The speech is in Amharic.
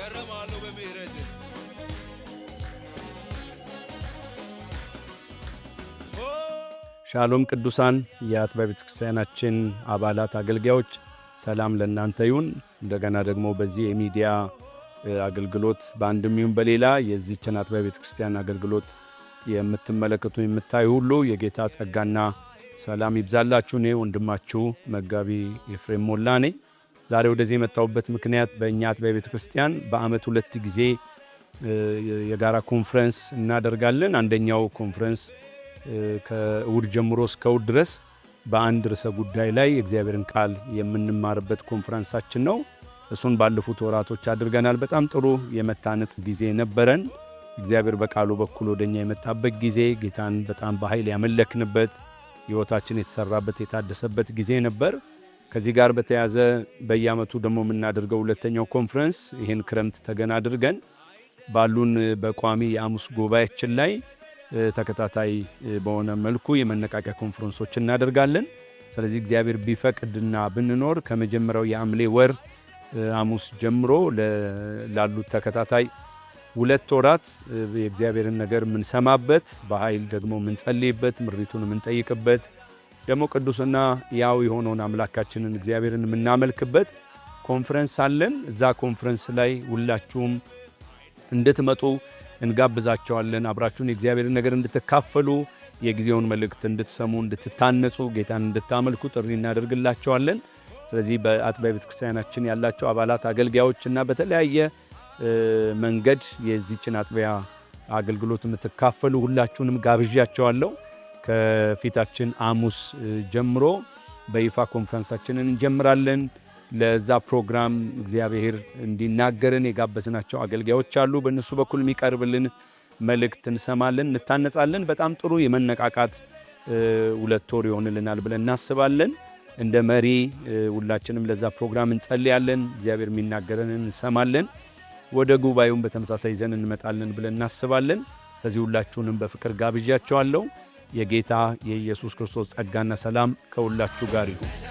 እገረማለሁ በምህረት ሻሎም ቅዱሳን የአጥቢያ ቤተክርስቲያናችን አባላት አገልጋዮች ሰላም ለእናንተ ይሁን። እንደገና ደግሞ በዚህ የሚዲያ አገልግሎት በአንድም ይሁን በሌላ የዚህችን አጥቢያ ቤተክርስቲያን አገልግሎት የምትመለከቱ የምታዩ ሁሉ የጌታ ጸጋና ሰላም ይብዛላችሁ። እኔ ወንድማችሁ መጋቢ ኤፍሬም ሞላ ነኝ። ዛሬ ወደዚህ የመጣሁበት ምክንያት በእኛ አጥቢያ ቤተክርስቲያን በአመት 2 ጊዜ የጋራ ኮንፈረንስ እናደርጋለን። አንደኛው ኮንፈረንስ ከእሁድ ጀምሮ እስከ እሁድ ድረስ በአንድ ርዕሰ ጉዳይ ላይ የእግዚአብሔርን ቃል የምንማርበት ኮንፈረንሳችን ነው። እሱን ባለፉት ወራቶች አድርገናል። በጣም ጥሩ የመታነጽ ጊዜ ነበረን። እግዚአብሔር በቃሉ በኩል ወደኛ የመጣበት ጊዜ፣ ጌታን በጣም በኃይል ያመለክንበት፣ ሕይወታችን የተሰራበት የታደሰበት ጊዜ ነበር። ከዚህ ጋር በተያያዘ በየዓመቱ ደግሞ የምናደርገው ሁለተኛው ኮንፈረንስ ይህን ክረምት ተገን አድርገን ባሉን በቋሚ የሐሙስ ጉባኤያችን ላይ ተከታታይ በሆነ መልኩ የመነቃቂያ ኮንፈረንሶች እናደርጋለን። ስለዚህ እግዚአብሔር ቢፈቅድና ብንኖር ከመጀመሪያው የሐምሌ ወር ሐሙስ ጀምሮ ላሉት ተከታታይ 2 ወራት የእግዚአብሔርን ነገር የምንሰማበት፣ በኃይል ደግሞ የምንጸልይበት፣ ምሪቱን የምንጠይቅበት፣ ደግሞ ቅዱስና ያው የሆነውን አምላካችንን እግዚአብሔርን የምናመልክበት ኮንፈረንስ አለን። እዛ ኮንፈረንስ ላይ ሁላችሁም እንድትመጡ እንጋብዛቸዋለን። አብራችሁን የእግዚአብሔርን ነገር እንድትካፈሉ፣ የጊዜውን መልእክት እንድትሰሙ፣ እንድትታነጹ፣ ጌታን እንድታመልኩ ጥሪ እናደርግላቸዋለን። ስለዚህ በአጥቢያ ቤተክርስቲያናችን ያላቸው አባላት አገልጋዮችና በተለያየ መንገድ የዚህችን አጥቢያ አገልግሎት የምትካፈሉ ሁላችሁንም ጋብዣቸዋለሁ። ከፊታችን ሐሙስ ጀምሮ በይፋ ኮንፈረንሳችንን እንጀምራለን። ለዛ ፕሮግራም እግዚአብሔር እንዲናገረን የጋበዝናቸው አገልጋዮች አሉ። በእነሱ በኩል የሚቀርብልን መልእክት እንሰማለን፣ እንታነጻለን። በጣም ጥሩ የመነቃቃት 2 ወር ይሆንልናል ብለን እናስባለን። እንደ መሪ ሁላችንም ለዛ ፕሮግራም እንጸልያለን። እግዚአብሔር የሚናገረንን እንሰማለን። ወደ ጉባኤውን በተመሳሳይ ይዘን እንመጣለን ብለን እናስባለን። ስለዚህ ሁላችሁንም በፍቅር ጋብዣቸዋለሁ። የጌታ የኢየሱስ ክርስቶስ ጸጋና ሰላም ከሁላችሁ ጋር ይሁን።